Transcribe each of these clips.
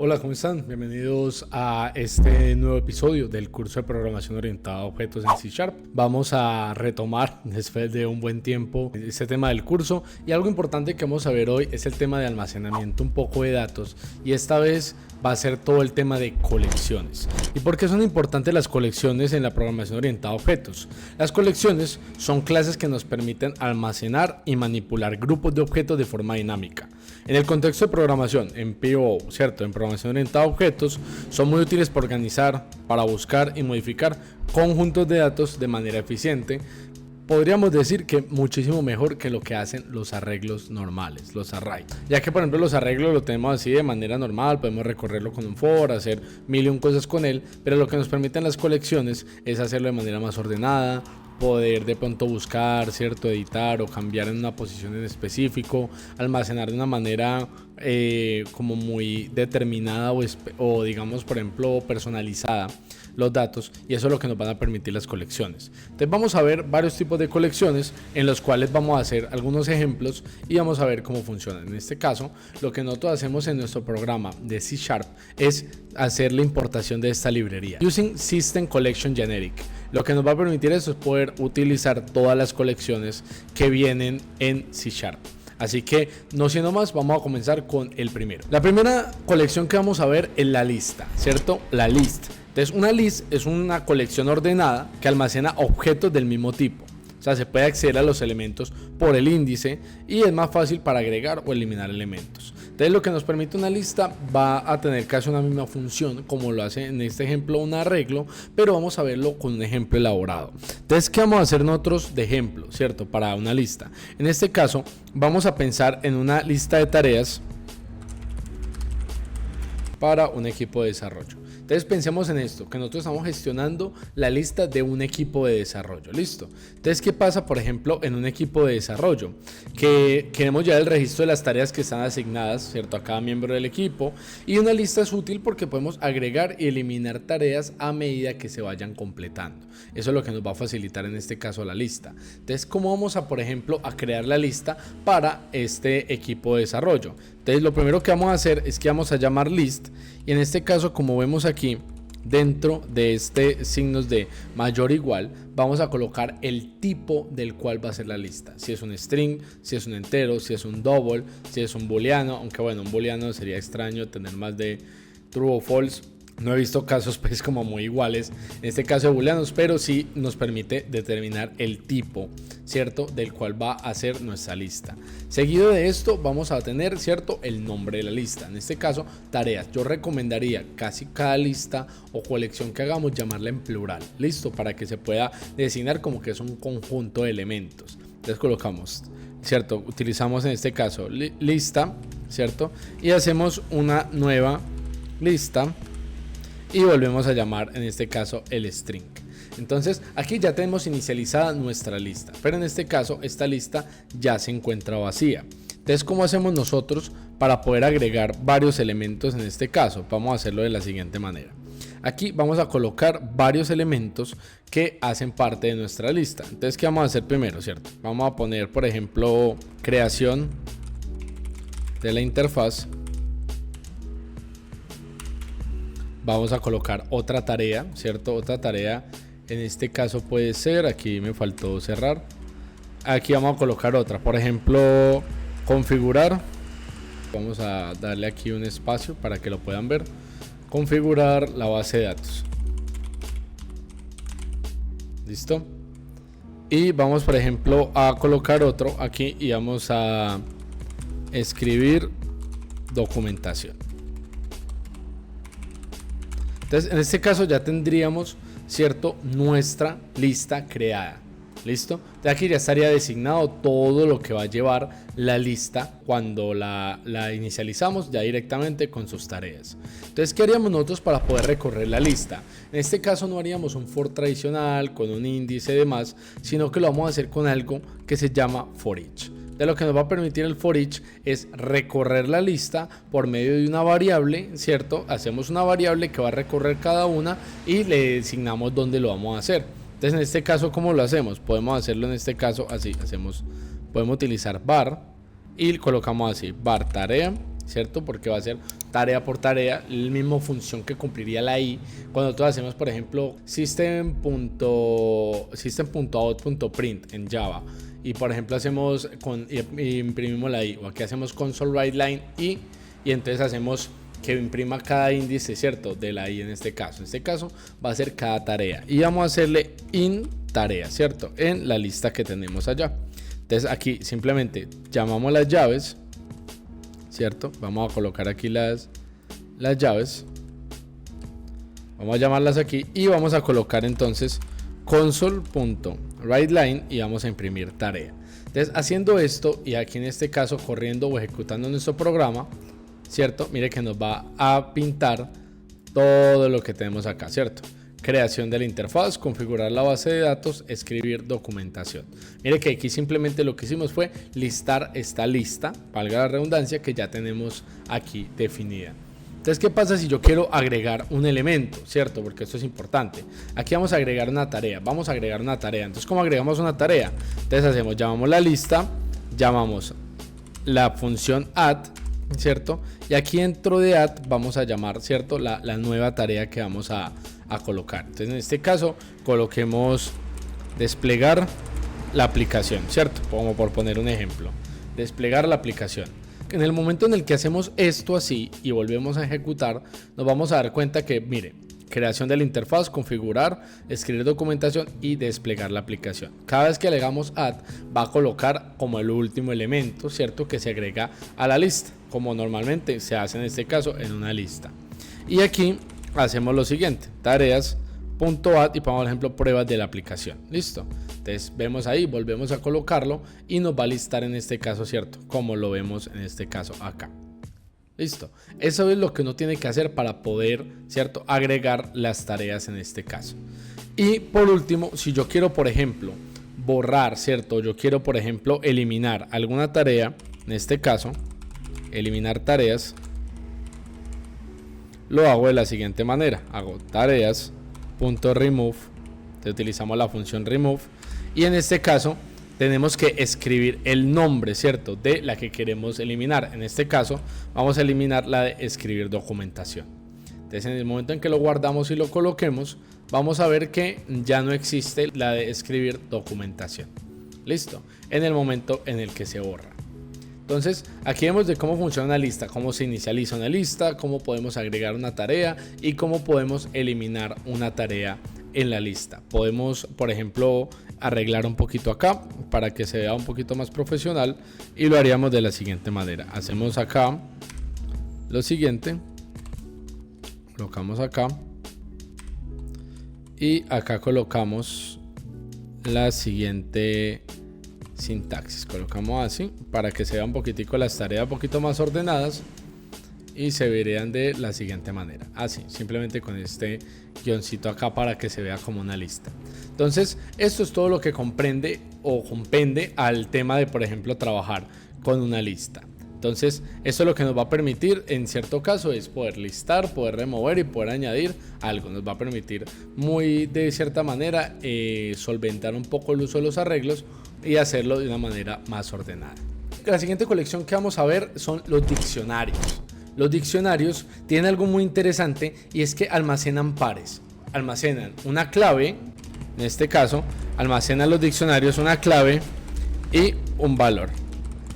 Hola, ¿cómo están? Bienvenidos a este nuevo episodio del curso de programación orientada a objetos en C#. Vamos a retomar después de un buen tiempo este tema del curso, y algo importante que vamos a ver hoy es el tema de almacenamiento un poco de datos, y esta vez va a ser todo el tema de colecciones. ¿Y por qué son importantes las colecciones en la programación orientada a objetos? Las colecciones son clases que nos permiten almacenar y manipular grupos de objetos de forma dinámica. En el contexto de programación, en PO, ¿cierto? En programación orientada a objetos, son muy útiles para organizar, para buscar y modificar conjuntos de datos de manera eficiente. Podríamos decir que muchísimo mejor que lo que hacen los arreglos normales, los arrays. Ya que por ejemplo los arreglos lo tenemos así de manera normal, podemos recorrerlo con un for, hacer mil y un cosas con él, pero lo que nos permiten las colecciones es hacerlo de manera más ordenada, poder de pronto buscar, ¿cierto? Editar o cambiar en una posición en específico, almacenar de una manera como muy determinada o digamos por ejemplo personalizada los datos, y eso es lo que nos van a permitir las colecciones. Entonces vamos a ver varios tipos de colecciones en los cuales vamos a hacer algunos ejemplos y vamos a ver cómo funcionan. En este caso, lo que nosotros hacemos en nuestro programa de C# es hacer la importación de esta librería using System Collection Generic. Lo que nos va a permitir eso es poder utilizar todas las colecciones que vienen en C#. Así que no siendo más, vamos a comenzar con el primero. La primera colección que vamos a ver es la lista, ¿cierto? La list. Entonces una list es una colección ordenada que almacena objetos del mismo tipo. O sea, se puede acceder a los elementos por el índice y es más fácil para agregar o eliminar elementos. Entonces lo que nos permite una lista va a tener casi una misma función como lo hace en este ejemplo un arreglo, pero vamos a verlo con un ejemplo elaborado. Entonces, ¿qué vamos a hacer nosotros de ejemplo, cierto? Para una lista. En este caso vamos a pensar en una lista de tareas para un equipo de desarrollo. Entonces pensemos en esto, que nosotros estamos gestionando la lista de un equipo de desarrollo, ¿listo? Entonces, ¿qué pasa, por ejemplo, en un equipo de desarrollo? Que queremos llevar el registro de las tareas que están asignadas, ¿cierto? A cada miembro del equipo, y una lista es útil porque podemos agregar y eliminar tareas a medida que se vayan completando. Eso es lo que nos va a facilitar en este caso la lista. Entonces, ¿cómo vamos a, por ejemplo, a crear la lista para este equipo de desarrollo? Entonces, lo primero que vamos a hacer es que vamos a llamar list, y en este caso, como vemos aquí, dentro de este signos de mayor o igual, vamos a colocar el tipo del cual va a ser la lista. Si es un string, si es un entero, si es un double, si es un booleano, aunque bueno, un booleano sería extraño tener más de true o false. No he visto casos pues como muy iguales en este caso de booleanos, pero sí nos permite determinar el tipo, ¿cierto? Del cual va a ser nuestra lista. Seguido de esto vamos a tener, ¿cierto? El nombre de la lista. En este caso, tareas. Yo recomendaría casi cada lista o colección que hagamos llamarla en plural, ¿listo? Para que se pueda designar como que es un conjunto de elementos. Entonces colocamos, ¿cierto? Utilizamos en este caso lista, ¿cierto? Y hacemos una nueva lista y volvemos a llamar en este caso el string. Entonces aquí ya tenemos inicializada nuestra lista, pero en este caso esta lista ya se encuentra vacía. Entonces, ¿cómo hacemos nosotros para poder agregar varios elementos en este caso? Vamos a hacerlo de la siguiente manera. Aquí vamos a colocar varios elementos que hacen parte de nuestra lista. Entonces, ¿qué vamos a hacer primero, cierto? Vamos a poner, por ejemplo, creación de la interfaz. Vamos a colocar otra tarea, ¿cierto? Otra tarea, en este caso puede ser, aquí me faltó cerrar. Aquí vamos a colocar otra, por ejemplo, configurar. Vamos a darle aquí un espacio para que lo puedan ver. Configurar la base de datos. ¿Listo? Y vamos, por ejemplo, a colocar otro aquí y vamos a escribir documentación. Entonces, en este caso ya tendríamos, ¿cierto? Nuestra lista creada. ¿Listo? De aquí ya estaría designado todo lo que va a llevar la lista cuando la inicializamos ya directamente con sus tareas. Entonces, ¿qué haríamos nosotros para poder recorrer la lista? En este caso no haríamos un for tradicional con un índice y demás, sino que lo vamos a hacer con algo que se llama for each. De lo que nos va a permitir el for each es recorrer la lista por medio de una variable, ¿cierto? Hacemos una variable que va a recorrer cada una y le designamos dónde lo vamos a hacer. Entonces, en este caso, ¿cómo lo hacemos? Podemos hacerlo en este caso así. Podemos utilizar var y colocamos así, var tarea, ¿cierto? Porque va a ser tarea por tarea, la misma función que cumpliría la i cuando nosotros hacemos, por ejemplo, system.out.print en Java, y por ejemplo hacemos imprimimos la i, o aquí hacemos console.writeLine y entonces hacemos que imprima cada índice, ¿cierto? De la i en este caso. En este caso va a ser cada tarea y vamos a hacerle in tarea, ¿cierto? En la lista que tenemos allá. Entonces aquí simplemente llamamos las llaves, ¿cierto? Vamos a colocar aquí las llaves. Vamos a llamarlas aquí y vamos a colocar entonces console.writeLine y vamos a imprimir tarea. Entonces haciendo esto y aquí en este caso corriendo o ejecutando nuestro programa, ¿cierto? Mire que nos va a pintar todo lo que tenemos acá, ¿cierto? Creación de la interfaz, configurar la base de datos, escribir documentación. Mire que aquí simplemente lo que hicimos fue listar esta lista, valga la redundancia, que ya tenemos aquí definida. Entonces, ¿qué pasa si yo quiero agregar un elemento? ¿Cierto? Porque esto es importante. Aquí vamos a agregar una tarea. Vamos a agregar una tarea. Entonces, ¿cómo agregamos una tarea? Entonces llamamos la lista, llamamos la función add, ¿cierto? Y aquí dentro de add vamos a llamar, ¿cierto? La nueva tarea que vamos a colocar. Entonces en este caso coloquemos desplegar la aplicación, ¿cierto? Como por poner un ejemplo, desplegar la aplicación. En el momento en el que hacemos esto así y volvemos a ejecutar, nos vamos a dar cuenta que, mire, creación de la interfaz, configurar, escribir documentación y desplegar la aplicación. Cada vez que le hagamos add va a colocar como el último elemento, ¿cierto? Que se agrega a la lista, como normalmente se hace en este caso en una lista. Y aquí hacemos lo siguiente, tareas.add y ponemos por ejemplo pruebas de la aplicación. Listo. Entonces vemos ahí, volvemos a colocarlo y nos va a listar en este caso, ¿cierto? Como lo vemos en este caso acá. Listo. Eso es lo que uno tiene que hacer para poder, ¿cierto? Agregar las tareas en este caso. Y por último, si yo quiero, por ejemplo, borrar, ¿cierto? Yo quiero, por ejemplo, eliminar alguna tarea, en este caso, eliminar tareas. Lo hago de la siguiente manera, hago tareas.remove, utilizamos la función remove y en este caso tenemos que escribir el nombre, ¿cierto? De la que queremos eliminar. En este caso vamos a eliminar la de escribir documentación. Entonces en el momento en que lo guardamos y lo coloquemos, vamos a ver que ya no existe la de escribir documentación. Listo, en el momento en el que se borra. Entonces aquí vemos de cómo funciona una lista, cómo se inicializa una lista, cómo podemos agregar una tarea y cómo podemos eliminar una tarea en la lista. Podemos, por ejemplo, arreglar un poquito acá para que se vea un poquito más profesional y lo haríamos de la siguiente manera. Hacemos acá lo siguiente, colocamos acá y acá colocamos la siguiente sintaxis, colocamos así para que se vean un poquitico las tareas un poquito más ordenadas y se verían de la siguiente manera, así, simplemente con este guioncito acá para que se vea como una lista. Entonces esto es todo lo que comprende o compende al tema de, por ejemplo, trabajar con una lista. Entonces esto lo que nos va a permitir en cierto caso es poder listar, poder remover y poder añadir algo. Nos va a permitir muy de cierta manera solventar un poco el uso de los arreglos y hacerlo de una manera más ordenada. La siguiente colección que vamos a ver son los diccionarios. Los diccionarios tienen algo muy interesante y es que almacenan pares. Almacenan una clave, en este caso almacenan los diccionarios una clave y un valor.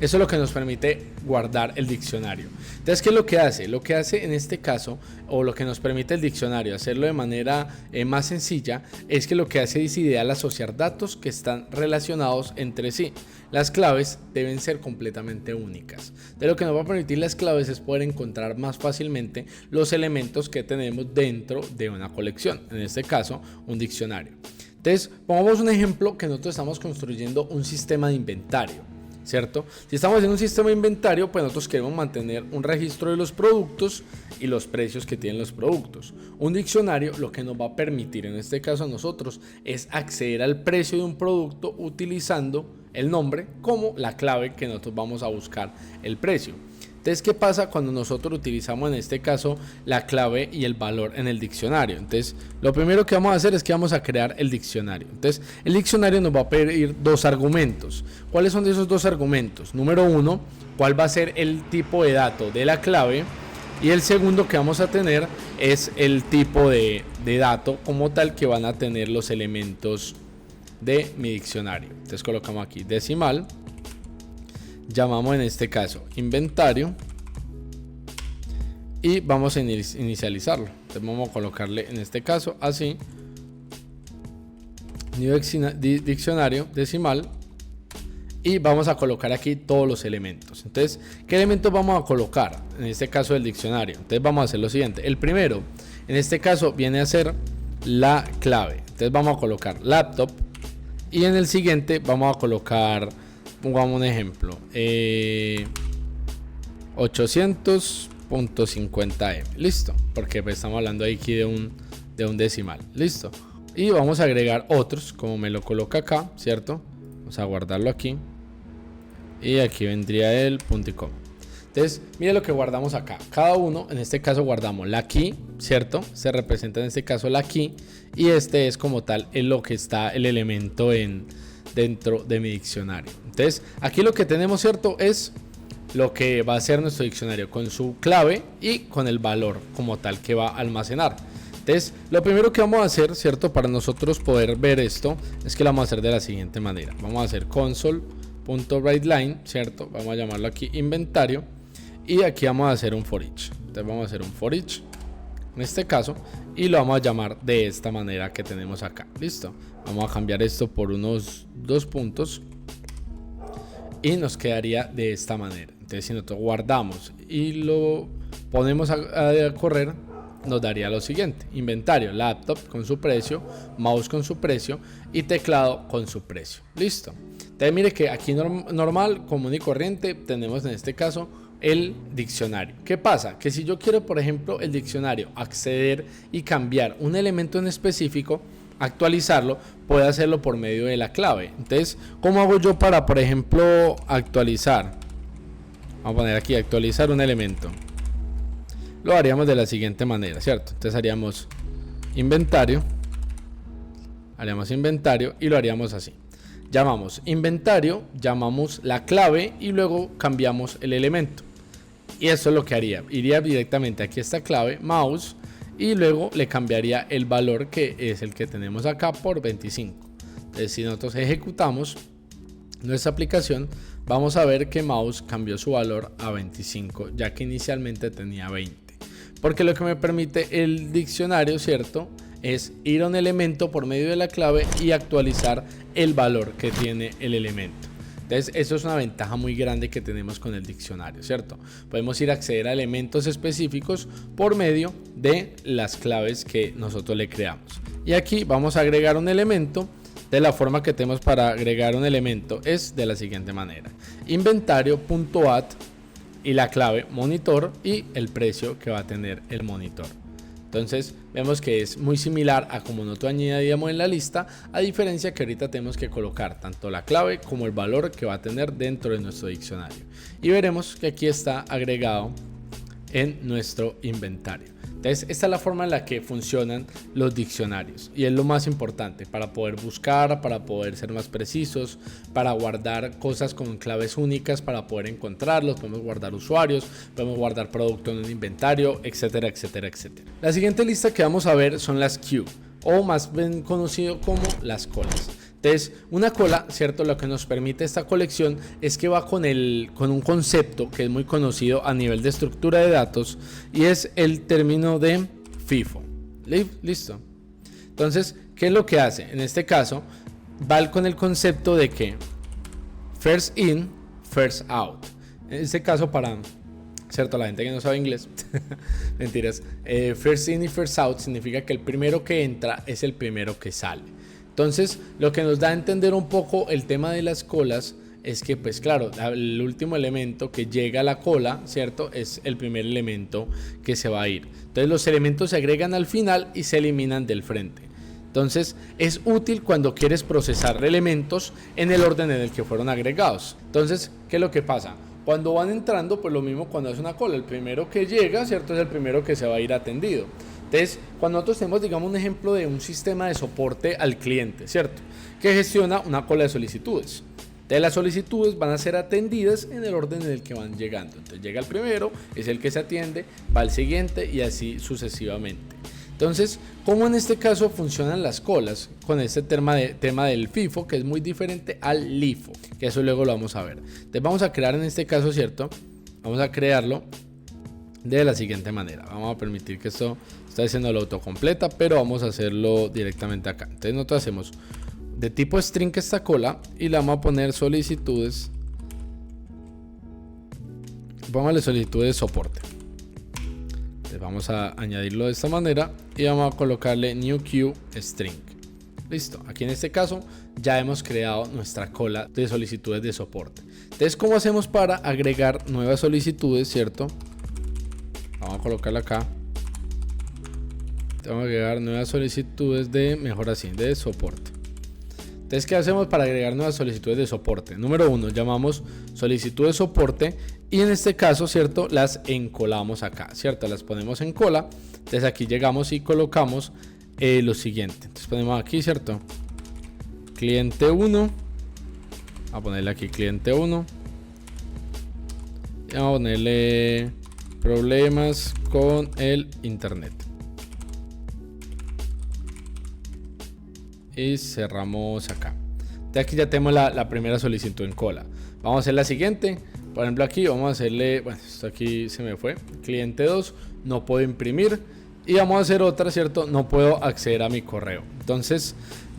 Eso es lo que nos permite guardar el diccionario. Entonces, ¿qué es lo que hace? Lo que hace en este caso, o lo que nos permite el diccionario hacerlo de manera más sencilla, es que lo que hace es ideal asociar datos que están relacionados entre sí. Las claves deben ser completamente únicas. De lo que nos va a permitir las claves es poder encontrar más fácilmente los elementos que tenemos dentro de una colección, en este caso, un diccionario. Entonces, pongamos un ejemplo que nosotros estamos construyendo un sistema de inventario, ¿cierto? Si estamos en un sistema de inventario, pues nosotros queremos mantener un registro de los productos y los precios que tienen los productos. Un diccionario lo que nos va a permitir en este caso a nosotros es acceder al precio de un producto utilizando el nombre como la clave que nosotros vamos a buscar el precio. Entonces, ¿qué pasa cuando nosotros utilizamos en este caso la clave y el valor en el diccionario? Entonces, lo primero que vamos a hacer es que vamos a crear el diccionario. Entonces, el diccionario nos va a pedir dos argumentos. ¿Cuáles son esos dos argumentos? Número uno, ¿cuál va a ser el tipo de dato de la clave? Y el segundo que vamos a tener es el tipo de dato como tal que van a tener los elementos de mi diccionario. Entonces colocamos aquí decimal, llamamos en este caso inventario y vamos a inicializarlo. Entonces vamos a colocarle en este caso así, diccionario decimal, y vamos a colocar aquí todos los elementos. Entonces, ¿qué elementos vamos a colocar? En este caso del diccionario. Entonces vamos a hacer lo siguiente. El primero, en este caso, viene a ser la clave. Entonces vamos a colocar laptop, y en el siguiente vamos a colocar, pongamos un ejemplo, 800.50m. Listo, porque pues estamos hablando aquí de un decimal. Listo. Y vamos a agregar otros, como me lo coloca acá, ¿cierto? Vamos a guardarlo aquí. Y aquí vendría el punto y coma. Entonces, mire lo que guardamos acá. Cada uno, en este caso guardamos la key, ¿cierto? Se representa en este caso la key. Y este es como tal en lo que está el elemento dentro de mi diccionario. Entonces, aquí lo que tenemos, ¿cierto? Es lo que va a ser nuestro diccionario con su clave y con el valor como tal que va a almacenar. Entonces, lo primero que vamos a hacer, ¿cierto? Para nosotros poder ver esto, es que lo vamos a hacer de la siguiente manera. Vamos a hacer console.writeLine, ¿cierto? Vamos a llamarlo aquí inventario. Y aquí vamos a hacer un for each. Entonces vamos a hacer un for each en este caso, y lo vamos a llamar de esta manera que tenemos acá. Listo. Vamos a cambiar esto por unos 2 puntos y nos quedaría de esta manera. Entonces, si nosotros guardamos y lo ponemos a correr, nos daría lo siguiente: inventario, laptop con su precio, mouse con su precio y teclado con su precio. Listo. Entonces mire que aquí normal, común y corriente, tenemos en este caso el diccionario. ¿Qué pasa? Que si yo quiero, por ejemplo, el diccionario acceder y cambiar un elemento en específico, actualizarlo, puedo hacerlo por medio de la clave. Entonces, ¿cómo hago yo para, por ejemplo, actualizar? Vamos a poner aquí actualizar un elemento. Lo haríamos de la siguiente manera, ¿cierto? Entonces haríamos inventario y lo haríamos así. Llamamos inventario, llamamos la clave y luego cambiamos el elemento. Y eso es lo que haría. Iría directamente aquí a esta clave, mouse, y luego le cambiaría el valor que es el que tenemos acá por 25. Entonces, si nosotros ejecutamos nuestra aplicación, vamos a ver que mouse cambió su valor a 25, ya que inicialmente tenía 20. Porque lo que me permite el diccionario, ¿cierto?, es ir a un elemento por medio de la clave y actualizar el valor que tiene el elemento. Entonces, eso es una ventaja muy grande que tenemos con el diccionario, ¿cierto? Podemos ir a acceder a elementos específicos por medio de las claves que nosotros le creamos. Y aquí vamos a agregar un elemento. De la forma que tenemos para agregar un elemento es de la siguiente manera: inventario.add y la clave monitor y el precio que va a tener el monitor. Entonces vemos que es muy similar a como nosotros añadíamos en la lista, a diferencia que ahorita tenemos que colocar tanto la clave como el valor que va a tener dentro de nuestro diccionario. Y veremos que aquí está agregado en nuestro inventario. Entonces, esta es la forma en la que funcionan los diccionarios y es lo más importante para poder buscar, para poder ser más precisos, para guardar cosas con claves únicas, para poder encontrarlos. Podemos guardar usuarios, podemos guardar producto en un inventario, etcétera, etcétera, etcétera. La siguiente lista que vamos a ver son las queue, o más bien conocido como las colas. Entonces, una cola, ¿cierto? Lo que nos permite esta colección es que va con un concepto que es muy conocido a nivel de estructura de datos, y es el término de FIFO. ¿Listo? Entonces, ¿qué es lo que hace? En este caso, va con el concepto de que first in, first out. En este caso, para, ¿cierto?, la gente que no sabe inglés, mentiras, first in y first out significa que el primero que entra es el primero que sale. Entonces, lo que nos da a entender un poco el tema de las colas es que, pues claro, el último elemento que llega a la cola, ¿cierto?, es el primer elemento que se va a ir. Entonces, los elementos se agregan al final y se eliminan del frente. Entonces, es útil cuando quieres procesar elementos en el orden en el que fueron agregados. Entonces, ¿qué es lo que pasa? Cuando van entrando, pues lo mismo cuando es una cola. El primero que llega, ¿cierto?, es el primero que se va a ir atendido. Entonces, cuando nosotros tenemos, digamos, un ejemplo de un sistema de soporte al cliente, ¿cierto?, que gestiona una cola de solicitudes. Entonces las solicitudes van a ser atendidas en el orden en el que van llegando. Entonces llega el primero, es el que se atiende, va al siguiente y así sucesivamente. Entonces, ¿cómo en este caso funcionan las colas? Con este tema del FIFO, que es muy diferente al LIFO, que eso luego lo vamos a ver. Entonces vamos a crear en este caso, ¿cierto? Vamos a crearlo de la siguiente manera. Vamos a permitir que esto está haciendo la autocompleta, pero vamos a hacerlo directamente acá. Entonces nosotros hacemos de tipo string esta cola y la vamos a poner solicitudes. Póngale solicitudes de soporte. Entonces vamos a añadirlo de esta manera y vamos a colocarle new queue string. Listo. Aquí en este caso ya hemos creado nuestra cola de solicitudes de soporte. Entonces, ¿cómo hacemos para agregar nuevas solicitudes, cierto? Vamos a colocarla acá. Vamos a agregar nuevas solicitudes de mejor así, de soporte. Entonces, ¿qué hacemos para agregar nuevas solicitudes de soporte? Número 1, llamamos solicitud de soporte y en este caso, ¿cierto? Las encolamos acá, ¿cierto? Las ponemos en cola. Entonces, aquí llegamos y colocamos lo siguiente. Entonces, ponemos aquí, ¿cierto? Cliente 1. A ponerle aquí cliente 1. Y vamos a ponerle problemas con el internet. Y cerramos acá. De aquí ya tenemos la primera solicitud en cola. Vamos a hacer la siguiente. Por ejemplo, aquí vamos a hacerle, bueno, esto aquí se me fue. Cliente 2, no puedo imprimir. Y vamos a hacer otra, ¿cierto? No puedo acceder a mi correo. Entonces,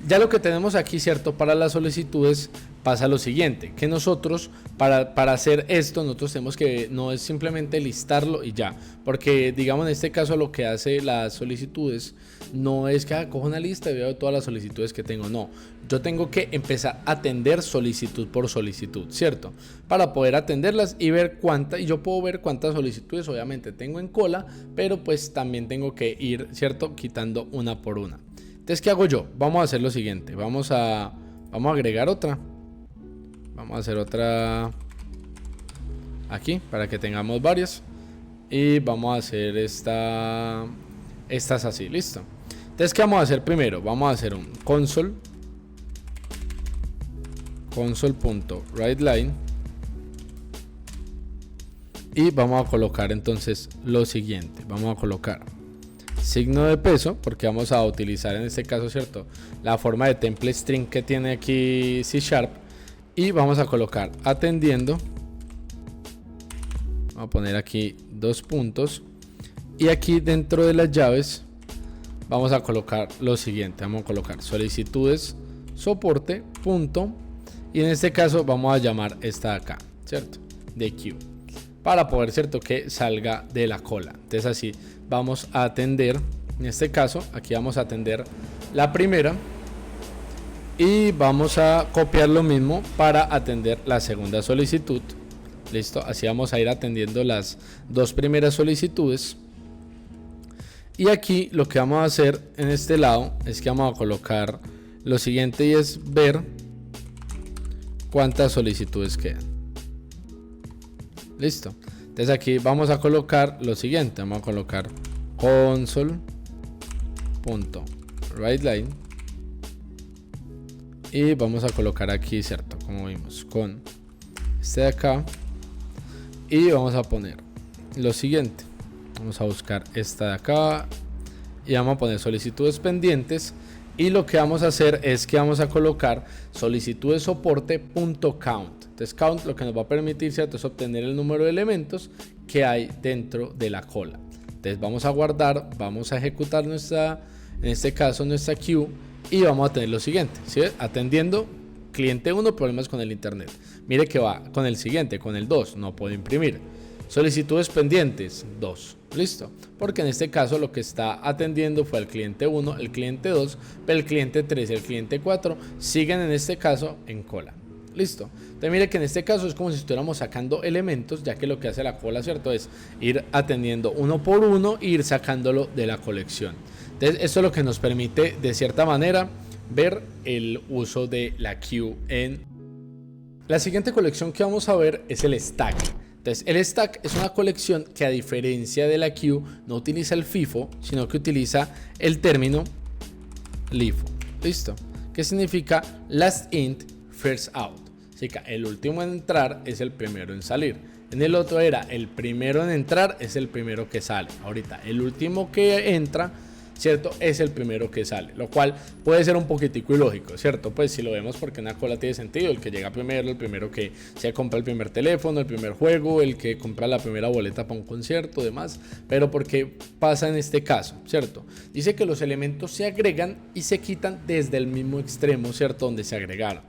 ya lo que tenemos aquí, ¿cierto? Para las solicitudes pasa lo siguiente, que nosotros para hacer esto nosotros tenemos que, no es simplemente listarlo y ya, porque digamos en este caso lo que hace las solicitudes no es que cojo una lista y veo todas las solicitudes que tengo, no, yo tengo que empezar a atender solicitud por solicitud, ¿cierto? Para poder atenderlas y ver cuántas, y yo puedo ver cuántas solicitudes obviamente tengo en cola, pero pues también tengo que ir, ¿cierto? Quitando una por una. Entonces, ¿qué hago yo? Vamos a hacer lo siguiente, vamos a agregar otra. Vamos a hacer otra aquí para que tengamos varias. Y vamos a hacer estas así, listo. Entonces, ¿qué vamos a hacer primero? Vamos a hacer un console.writeLine. Y vamos a colocar entonces lo siguiente. Vamos a colocar signo de peso, porque vamos a utilizar en este caso, ¿cierto? La forma de template string que tiene aquí C#. Y vamos a colocar atendiendo. Vamos a poner aquí 2 puntos. Y aquí dentro de las llaves vamos a colocar lo siguiente. Vamos a colocar solicitudes soporte punto. Y en este caso vamos a llamar esta de acá, ¿cierto? De queue. Para poder, ¿cierto? Que salga de la cola. Entonces así vamos a atender. En este caso aquí vamos a atender la primera. Y vamos a copiar lo mismo para atender la segunda solicitud. Listo, así vamos a ir atendiendo las 2 primeras solicitudes. Y aquí lo que vamos a hacer en este lado es que vamos a colocar lo siguiente y es ver cuántas solicitudes quedan. Listo. Entonces aquí vamos a colocar lo siguiente. Vamos a colocar console.writeLine. Y vamos a colocar aquí, ¿cierto? Como vimos, con este de acá. Y vamos a poner lo siguiente. Vamos a buscar esta de acá. Y vamos a poner solicitudes pendientes. Y lo que vamos a hacer es que vamos a colocar solicitudes soporte.count. Entonces count lo que nos va a permitir, ¿cierto? Es obtener el número de elementos que hay dentro de la cola. Entonces vamos a guardar, vamos a ejecutar nuestra, en este caso nuestra queue. Y vamos a tener lo siguiente, ¿sí? Atendiendo cliente 1, problemas con el internet. Mire que va con el siguiente, con el 2, no puedo imprimir. Solicitudes pendientes, 2. Listo. Porque en este caso lo que está atendiendo fue el cliente 1, el cliente 2, pero el cliente 3 y el cliente 4 siguen en este caso en cola. Listo. Entonces mire que en este caso es como si estuviéramos sacando elementos, ya que lo que hace la cola, ¿cierto? Es ir atendiendo uno por uno e ir sacándolo de la colección. Entonces esto es lo que nos permite de cierta manera ver el uso de la queue en... La siguiente colección que vamos a ver es el stack. Entonces el stack es una colección que a diferencia de la queue no utiliza el FIFO, sino que utiliza el término LIFO. Listo. ¿Qué significa last in, first out? Así que el último en entrar es el primero en salir. En el otro era el primero en entrar es el primero que sale. Ahorita el último que entra, ¿cierto? Es el primero que sale, lo cual puede ser un poquitico ilógico, ¿cierto? Pues si lo vemos porque una cola tiene sentido, el que llega primero, el primero que se compra el primer teléfono, el primer juego, el que compra la primera boleta para un concierto, demás, pero ¿porque pasa en este caso, ¿cierto? Dice que los elementos se agregan y se quitan desde el mismo extremo, ¿cierto? Donde se agregaron.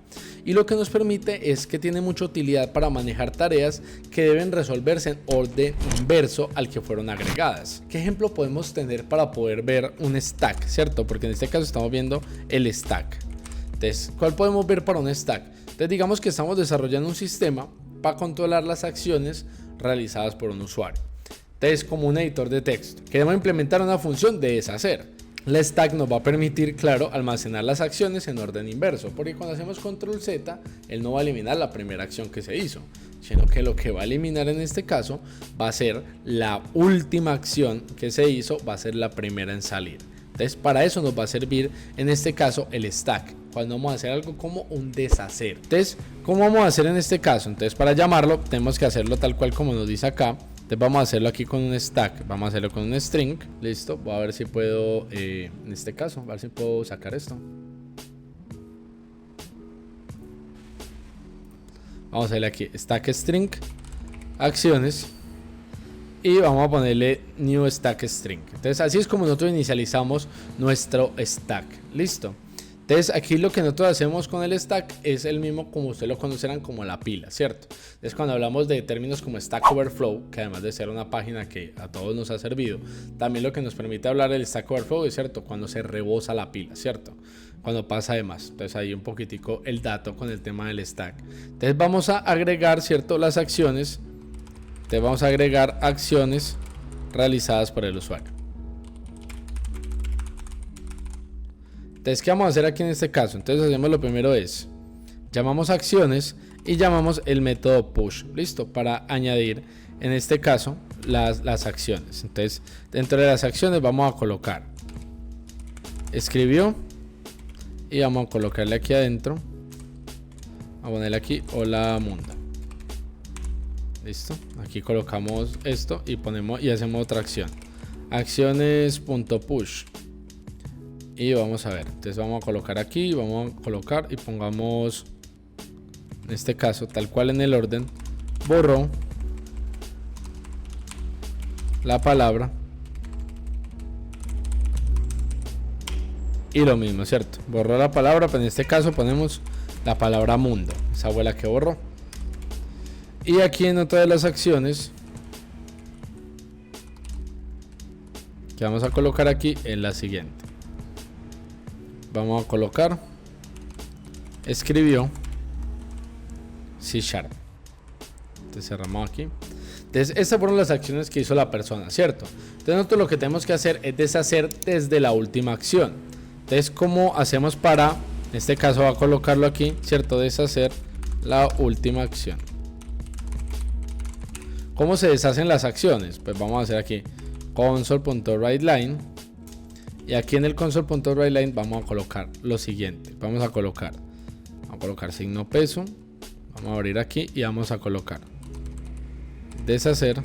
Y lo que nos permite es que tiene mucha utilidad para manejar tareas que deben resolverse en orden inverso al que fueron agregadas. ¿Qué ejemplo podemos tener para poder ver un stack, cierto? Porque en este caso estamos viendo el stack. Entonces, ¿cuál podemos ver para un stack? Entonces, digamos que estamos desarrollando un sistema para controlar las acciones realizadas por un usuario. Entonces, como un editor de texto, queremos implementar una función de deshacer. La stack nos va a permitir, claro, almacenar las acciones en orden inverso, porque cuando hacemos control Z, él no va a eliminar la primera acción que se hizo, sino que lo que va a eliminar en este caso va a ser la última acción que se hizo, va a ser la primera en salir. Entonces, para eso nos va a servir en este caso el stack, cuando vamos a hacer algo como un deshacer. Entonces, ¿cómo vamos a hacer en este caso? Entonces, para llamarlo, tenemos que hacerlo tal cual como nos dice acá. Entonces vamos a hacerlo aquí con un stack, vamos a hacerlo con un string, listo, voy a ver si puedo, en este caso, a ver si puedo sacar esto. Vamos a hacerle aquí stack string, acciones, y vamos a ponerle new stack string. Entonces así es como nosotros inicializamos nuestro stack, listo. Entonces aquí lo que nosotros hacemos con el stack es el mismo como ustedes lo conocerán como la pila, ¿cierto? Entonces cuando hablamos de términos como Stack Overflow, que además de ser una página que a todos nos ha servido, también lo que nos permite hablar del Stack Overflow es, ¿cierto? Cuando se rebosa la pila, ¿cierto? Cuando pasa de más. Entonces ahí un poquitico el dato con el tema del stack. Entonces vamos a agregar, ¿cierto? Las acciones. Entonces vamos a agregar acciones realizadas por el usuario. Entonces, ¿qué vamos a hacer aquí en este caso? Entonces hacemos lo primero es, llamamos acciones y llamamos el método push, listo, para añadir en este caso las acciones. Entonces, dentro de las acciones vamos a colocar escribió y vamos a colocarle aquí adentro, a ponerle aquí hola mundo. Listo, aquí colocamos esto y ponemos y hacemos otra acción, acciones.push. Y vamos a ver, entonces vamos a colocar aquí, vamos a colocar y pongamos, en este caso, tal cual en el orden, borró la palabra y lo mismo, ¿cierto? Borró la palabra, pero en este caso ponemos la palabra mundo, esa fue la que borró. Y aquí en otra de las acciones que vamos a colocar aquí es la siguiente. Vamos a colocar escribió C#. Entonces cerramos aquí. Entonces estas fueron las acciones que hizo la persona, ¿cierto? Entonces nosotros lo que tenemos que hacer es deshacer desde la última acción. Entonces, ¿cómo hacemos para, en este caso va a colocarlo aquí, ¿cierto? Deshacer la última acción. ¿Cómo se deshacen las acciones? Pues vamos a hacer aquí console.writeLine. Y aquí en el console.writeLine vamos a colocar lo siguiente. Vamos a colocar signo peso. Vamos a abrir aquí y vamos a colocar deshacer.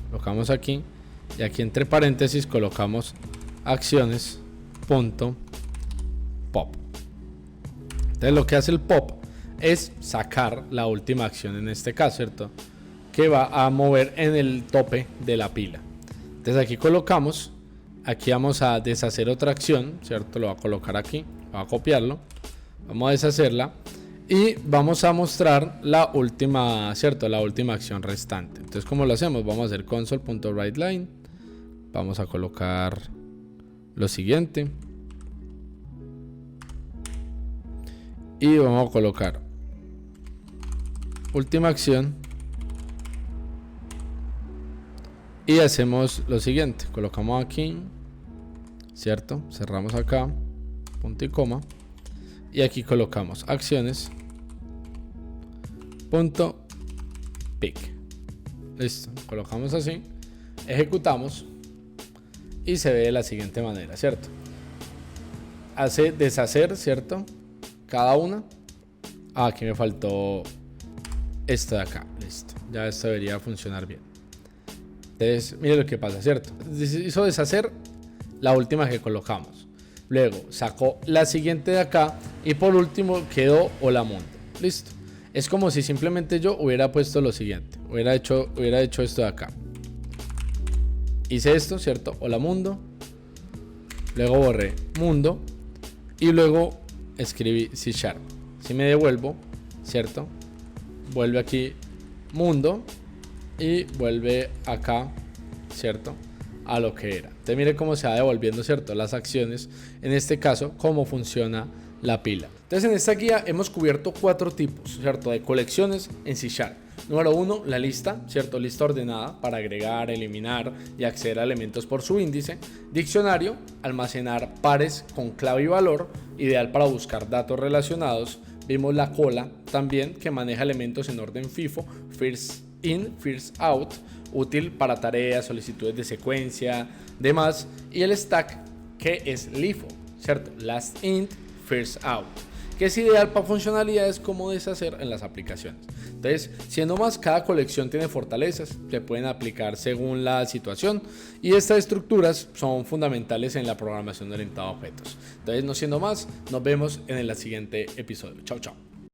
Colocamos aquí. Y aquí entre paréntesis colocamos acciones.pop. Entonces lo que hace el pop es sacar la última acción en este caso, ¿cierto? Que va a mover en el tope de la pila. Entonces aquí colocamos. Aquí vamos a deshacer otra acción, ¿cierto? Lo voy a colocar aquí, voy a copiarlo. Vamos a deshacerla y vamos a mostrar la última, ¿cierto? La última acción restante. Entonces, ¿cómo lo hacemos? Vamos a hacer console.writeLine. Vamos a colocar lo siguiente. Y vamos a colocar última acción. Y hacemos lo siguiente. Colocamos aquí, ¿cierto? Cerramos acá, punto y coma. Y aquí colocamos acciones. Punto pick. Listo. Colocamos así. Ejecutamos. Y se ve de la siguiente manera, ¿cierto? Hace deshacer, ¿cierto? Cada una. Aquí me faltó esto de acá. Listo. Ya esto debería funcionar bien. Entonces, mire lo que pasa, ¿cierto? Hizo deshacer la última que colocamos. Luego sacó la siguiente de acá. Y por último quedó Hola Mundo. Listo. Es como si simplemente yo hubiera puesto lo siguiente. Hubiera hecho esto de acá. Hice esto, ¿cierto? Hola Mundo. Luego borré Mundo. Y luego escribí C#. Si me devuelvo, ¿cierto? Vuelve aquí Mundo. Y vuelve acá, ¿cierto? A lo que era. Entonces mire cómo se va devolviendo, ¿cierto? Las acciones. En este caso, cómo funciona la pila. Entonces en esta guía hemos cubierto 4 tipos, ¿cierto? De colecciones en C#. Número 1, la lista, ¿cierto? Lista ordenada para agregar, eliminar y acceder a elementos por su índice. Diccionario, almacenar pares con clave y valor, ideal para buscar datos relacionados. Vimos la cola también, que maneja elementos en orden FIFO, first in, first out, útil para tareas, solicitudes de secuencia, demás. Y el stack, que es LIFO, ¿cierto? Last in, first out, que es ideal para funcionalidades como deshacer en las aplicaciones. Entonces, siendo más, cada colección tiene fortalezas que pueden aplicar según la situación, y estas estructuras son fundamentales en la programación orientada a objetos. Entonces, no siendo más, nos vemos en el siguiente episodio. Chao, chao.